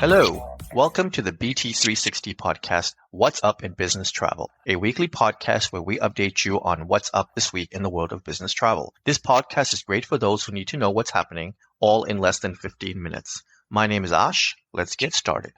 Hello, welcome to the BT360 podcast, What's Up in Business Travel, a weekly podcast where we update you on what's up this week in the world of business travel. This podcast is great for those who need to know what's happening, all in less than 15 minutes. My name is Ash. Let's get started.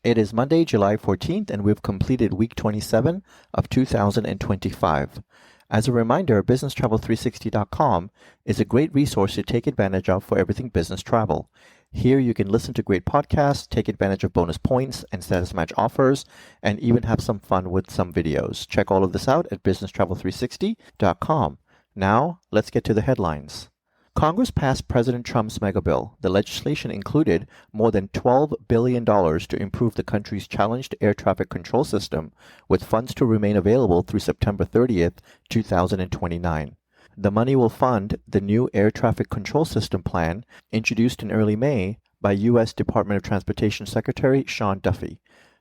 It is Monday, July 14th, and we've completed week 27 of 2025. As a reminder, BusinessTravel360.com is a great resource to take advantage of for everything business travel. Here you can listen to great podcasts, take advantage of bonus points and status match offers, and even have some fun with some videos. Check all of this out at BusinessTravel360.com. Now, let's get to the headlines. Congress passed President Trump's mega bill. The legislation included more than $12 billion to improve the country's challenged air traffic control system, with funds to remain available through September 30th, 2029. The money will fund the new air traffic control system plan introduced in early May by U.S. Department of Transportation Secretary Sean Duffy.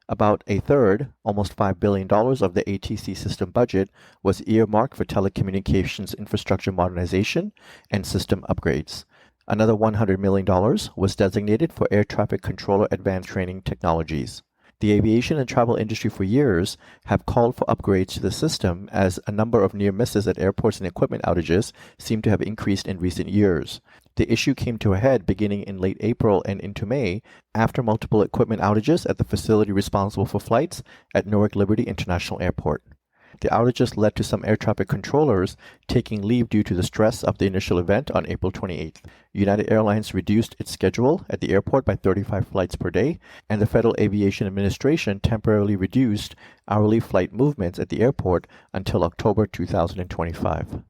About a third, almost $5 billion of the ATC system budget was earmarked for telecommunications infrastructure modernization and system upgrades. Another $100 million was designated for air traffic controller advanced training technologies. The aviation and travel industry for years have called for upgrades to the system as a number of near misses at airports and equipment outages seem to have increased in recent years. The issue came to a head beginning in late April and into May after multiple equipment outages at the facility responsible for flights at Newark Liberty International Airport. The outages led to some air traffic controllers taking leave due to the stress of the initial event on April 28th. United Airlines reduced its schedule at the airport by 35 flights per day, and the Federal Aviation Administration temporarily reduced hourly flight movements at the airport until October 2025.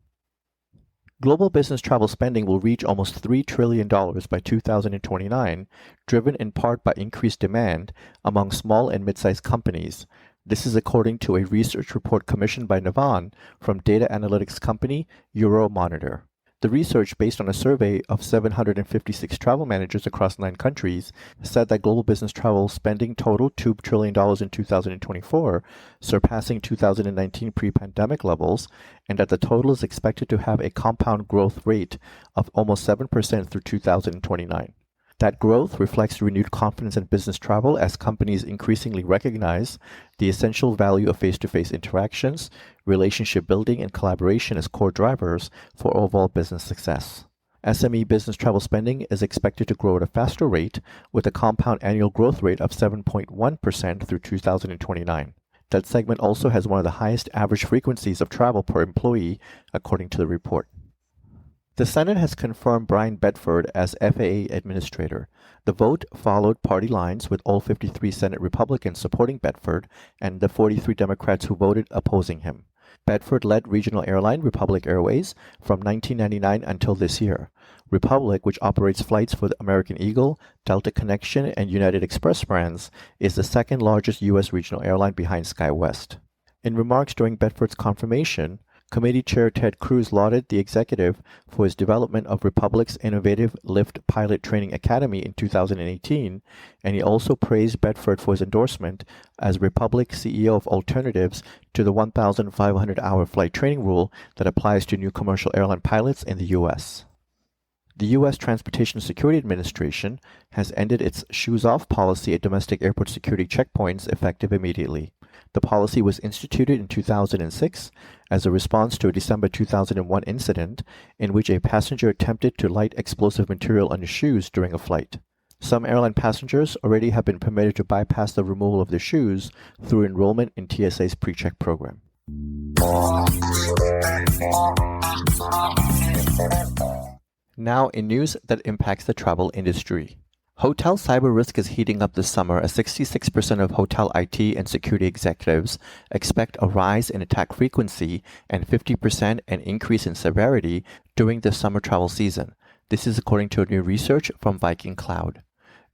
Global business travel spending will reach almost $3 trillion by 2029, driven in part by increased demand among small and mid-sized companies. This is according to a research report commissioned by Navan from data analytics company Euromonitor. The research, based on a survey of 756 travel managers across 9 countries, said that global business travel spending totaled $2 trillion in 2024, surpassing 2019 pre-pandemic levels, and that the total is expected to have a compound growth rate of almost 7% through 2029. That growth reflects renewed confidence in business travel as companies increasingly recognize the essential value of face-to-face interactions, relationship building, and collaboration as core drivers for overall business success. SME business travel spending is expected to grow at a faster rate, with a compound annual growth rate of 7.1% through 2029. That segment also has one of the highest average frequencies of travel per employee, according to the report. The Senate has confirmed Bryan Bedford as FAA Administrator. The vote followed party lines, with all 53 Senate Republicans supporting Bedford and the 43 Democrats who voted opposing him. Bedford led regional airline Republic Airways from 1999 until this year. Republic, which operates flights for the American Eagle, Delta Connection, and United Express brands, is the second largest U.S. regional airline behind SkyWest. In remarks during Bedford's confirmation, Committee Chair Ted Cruz lauded the executive for his development of Republic's innovative Lift Pilot Training Academy in 2018, and he also praised Bedford for his endorsement as Republic CEO of alternatives to the 1,500-hour flight training rule that applies to new commercial airline pilots in the U.S. The U.S. Transportation Security Administration has ended its shoes-off policy at domestic airport security checkpoints effective immediately. The policy was instituted in 2006 as a response to a December 2001 incident in which a passenger attempted to light explosive material on his shoes during a flight. Some airline passengers already have been permitted to bypass the removal of their shoes through enrollment in TSA's PreCheck program. Now, in news that impacts the travel industry. Hotel cyber risk is heating up this summer as 66% of hotel IT and security executives expect a rise in attack frequency and 50% an increase in severity during the summer travel season. This is according to new research from Viking Cloud.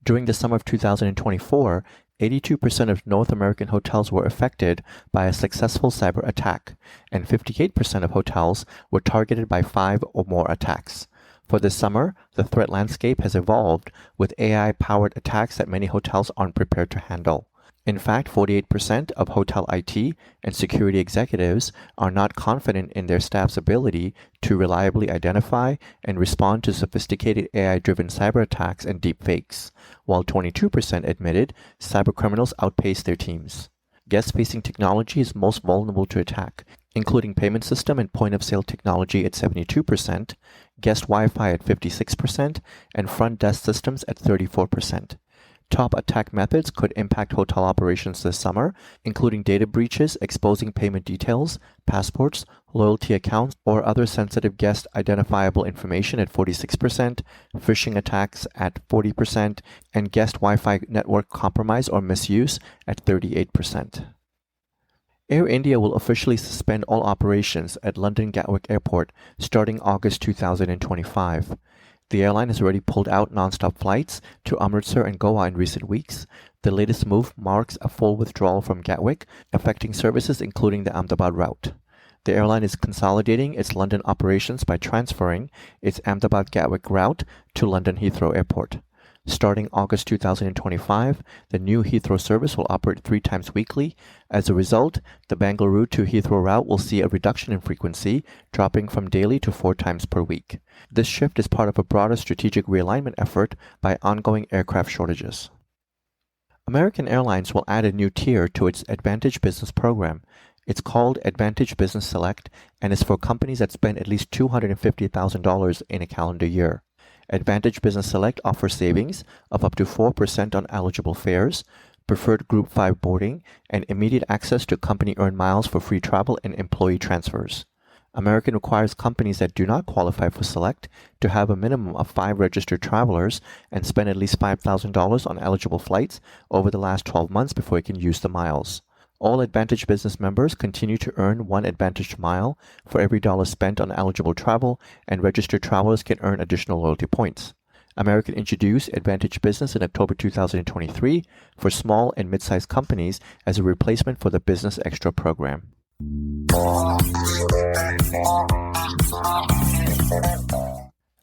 During the summer of 2024, 82% of North American hotels were affected by a successful cyber attack, and 58% of hotels were targeted by 5 or more attacks. For this summer, the threat landscape has evolved with AI-powered attacks that many hotels aren't prepared to handle. In fact, 48% of hotel IT and security executives are not confident in their staff's ability to reliably identify and respond to sophisticated AI-driven cyber attacks and deepfakes, while 22% admitted cybercriminals outpace their teams. Guest-facing technology is most vulnerable to attack, including payment system and point-of-sale technology at 72%, guest Wi-Fi at 56%, and front desk systems at 34%. Top attack methods could impact hotel operations this summer, including data breaches exposing payment details, passports, loyalty accounts, or other sensitive guest identifiable information at 46%, phishing attacks at 40%, and guest Wi-Fi network compromise or misuse at 38%. Air India will officially suspend all operations at London Gatwick Airport starting August 2025. The airline has already pulled out non-stop flights to Amritsar and Goa in recent weeks. The latest move marks a full withdrawal from Gatwick, affecting services including the Ahmedabad route. The airline is consolidating its London operations by transferring its Ahmedabad-Gatwick route to London Heathrow Airport. Starting August 2025, the new Heathrow service will operate 3 times weekly. As a result, the Bangalore to Heathrow route will see a reduction in frequency, dropping from daily to 4 times per week. This shift is part of a broader strategic realignment effort by ongoing aircraft shortages. American Airlines will add a new tier to its AAdvantage Business program. It's called AAdvantage Business Select and is for companies that spend at least $250,000 in a calendar year. AAdvantage Business Select offers savings of up to 4% on eligible fares, preferred Group 5 boarding, and immediate access to company-earned miles for free travel and employee transfers. American requires companies that do not qualify for Select to have a minimum of 5 registered travelers and spend at least $5,000 on eligible flights over the last 12 months before it can use the miles. All AAdvantage Business members continue to earn 1 AAdvantage mile for every dollar spent on eligible travel, and registered travelers can earn additional loyalty points. American introduced AAdvantage Business in October 2023 for small and mid-sized companies as a replacement for the Business Extra program.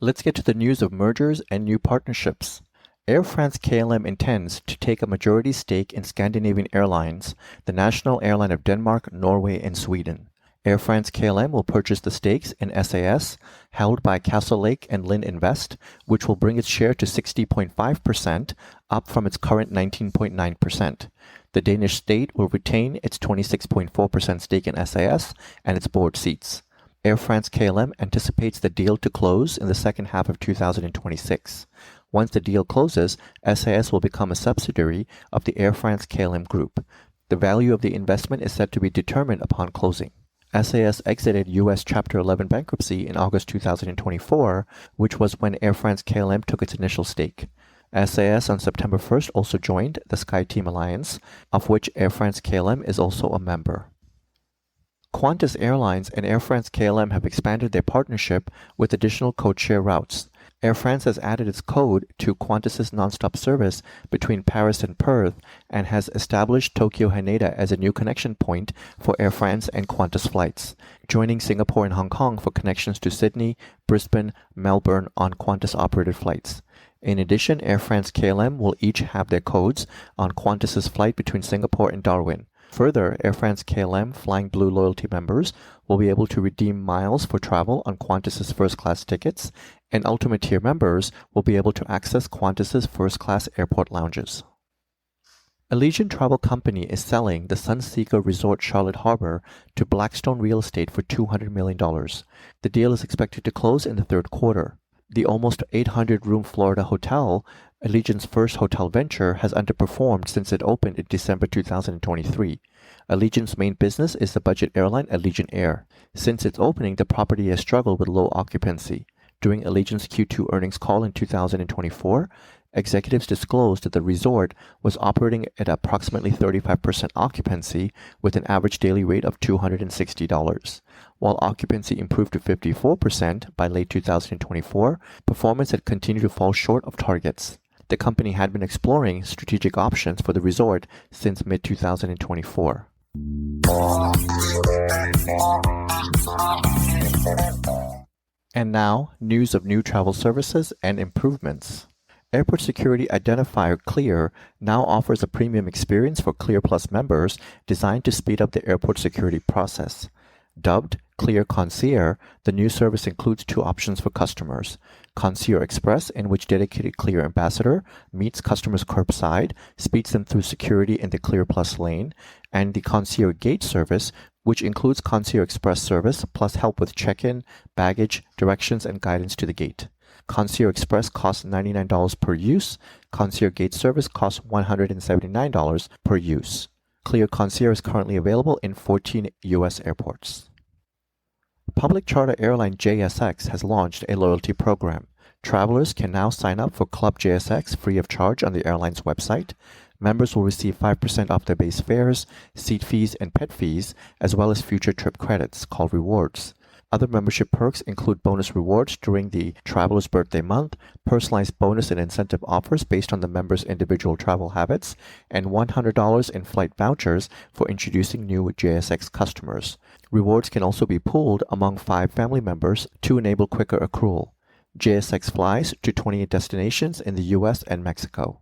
Let's get to the news of mergers and new partnerships. Air France-KLM intends to take a majority stake in Scandinavian Airlines, the national airline of Denmark, Norway, and Sweden. Air France-KLM will purchase the stakes in SAS, held by Castlelake and Lind Invest, which will bring its share to 60.5%, up from its current 19.9%. The Danish state will retain its 26.4% stake in SAS and its board seats. Air France-KLM anticipates the deal to close in the second half of 2026. Once the deal closes, SAS will become a subsidiary of the Air France-KLM group. The value of the investment is set to be determined upon closing. SAS exited U.S. Chapter 11 bankruptcy in August 2024, which was when Air France-KLM took its initial stake. SAS on September 1st also joined the SkyTeam Alliance, of which Air France-KLM is also a member. Qantas Airlines and Air France-KLM have expanded their partnership with additional codeshare routes. Air France has added its code to Qantas's non-stop service between Paris and Perth and has established Tokyo Haneda as a new connection point for Air France and Qantas flights, joining Singapore and Hong Kong for connections to Sydney, Brisbane, Melbourne on Qantas-operated flights. In addition, Air France-KLM will each have their codes on Qantas's flight between Singapore and Darwin. Further, Air France-KLM Flying Blue loyalty members will be able to redeem miles for travel on Qantas's first-class tickets, and Ultimate Tier members will be able to access Qantas's first-class airport lounges. Allegiant Travel Company is selling the Sunseeker Resort Charlotte Harbor to Blackstone Real Estate for $200 million. The deal is expected to close in the third quarter. The almost 800-room Florida hotel, Allegiant's first hotel venture, has underperformed since it opened in December 2023. Allegiant's main business is the budget airline Allegiant Air. Since its opening, the property has struggled with low occupancy. During Allegiant's Q2 earnings call in 2024, executives disclosed that the resort was operating at approximately 35% occupancy with an average daily rate of $260. While occupancy improved to 54% by late 2024, performance had continued to fall short of targets. The company had been exploring strategic options for the resort since mid-2024. And now, news of new travel services and improvements. Airport security identifier Clear now offers a premium experience for Clear Plus members designed to speed up the airport security process. Dubbed Clear Concierge, the new service includes two options for customers. Concierge Express, in which dedicated Clear ambassador meets customers curbside, speeds them through security in the Clear Plus lane, and the Concierge Gate service, which includes Concierge Express service plus help with check-in, baggage, directions, and guidance to the gate. Concierge Express costs $99 per use. Concierge Gate service costs $179 per use. Clear Concierge is currently available in 14 U.S. airports. Public charter airline JSX has launched a loyalty program. Travelers can now sign up for Club JSX free of charge on the airline's website. Members will receive 5% off their base fares, seat fees, and pet fees, as well as future trip credits, called rewards. Other membership perks include bonus rewards during the traveler's birthday month, personalized bonus and incentive offers based on the member's individual travel habits, and $100 in flight vouchers for introducing new JSX customers. Rewards can also be pooled among 5 family members to enable quicker accrual. JSX flies to 28 destinations in the U.S. and Mexico.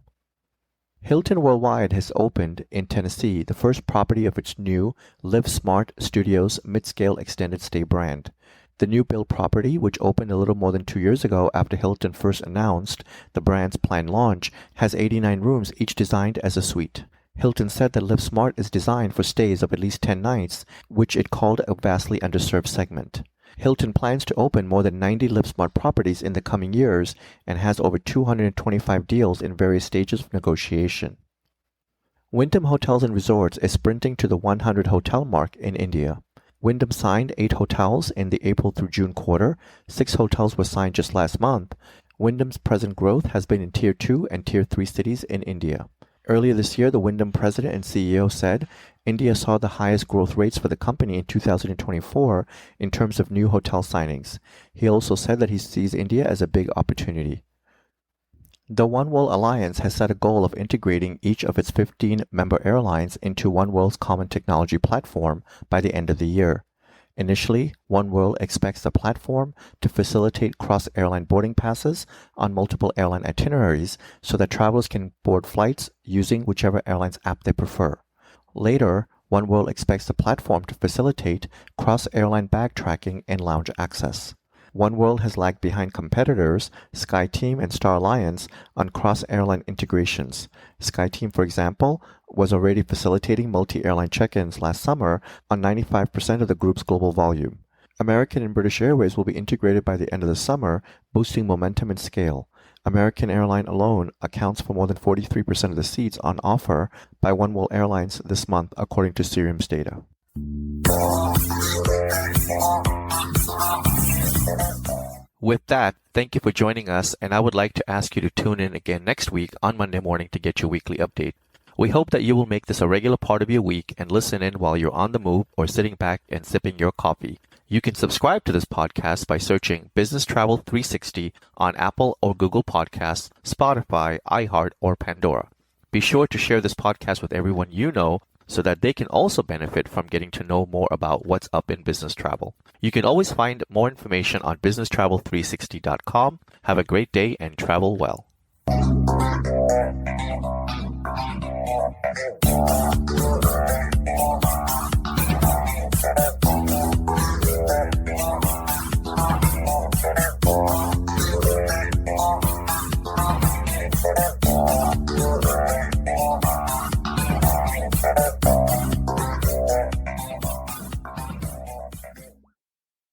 Hilton Worldwide has opened in Tennessee the first property of its new LivSmart Studios mid-scale extended stay brand. The new build property, which opened a little more than 2 years ago after Hilton first announced the brand's planned launch, has 89 rooms, each designed as a suite. Hilton said that LivSmart is designed for stays of at least 10 nights, which it called a vastly underserved segment. Hilton plans to open more than 90 LivSmart properties in the coming years and has over 225 deals in various stages of negotiation. Wyndham Hotels and Resorts is sprinting to the 100 hotel mark in India. Wyndham signed 8 hotels in the April through June quarter. 6 hotels were signed just last month. Wyndham's present growth has been in Tier 2 and Tier 3 cities in India. Earlier this year, the Wyndham president and CEO said India saw the highest growth rates for the company in 2024 in terms of new hotel signings. He also said that he sees India as a big opportunity. The Oneworld Alliance has set a goal of integrating each of its 15 member airlines into Oneworld's common technology platform by the end of the year. Initially, Oneworld expects the platform to facilitate cross-airline boarding passes on multiple airline itineraries so that travelers can board flights using whichever airline's app they prefer. Later, Oneworld expects the platform to facilitate cross-airline bag tracking and lounge access. Oneworld has lagged behind competitors, SkyTeam and Star Alliance, on cross-airline integrations. SkyTeam, for example, was already facilitating multi-airline check-ins last summer on 95% of the group's global volume. American and British Airways will be integrated by the end of the summer, boosting momentum and scale. American Airline alone accounts for more than 43% of the seats on offer by Oneworld Airlines this month, according to Cirium's data. With that, thank you for joining us, and I would like to ask you to tune in again next week on Monday morning to get your weekly update. We hope that you will make this a regular part of your week and listen in while you're on the move or sitting back and sipping your coffee. You can subscribe to this podcast by searching Business Travel 360 on Apple or Google Podcasts, Spotify, iHeart, or Pandora. Be sure to share this podcast with everyone you know so that they can also benefit from getting to know more about what's up in business travel. You can always find more information on businesstravel360.com. Have a great day and travel well.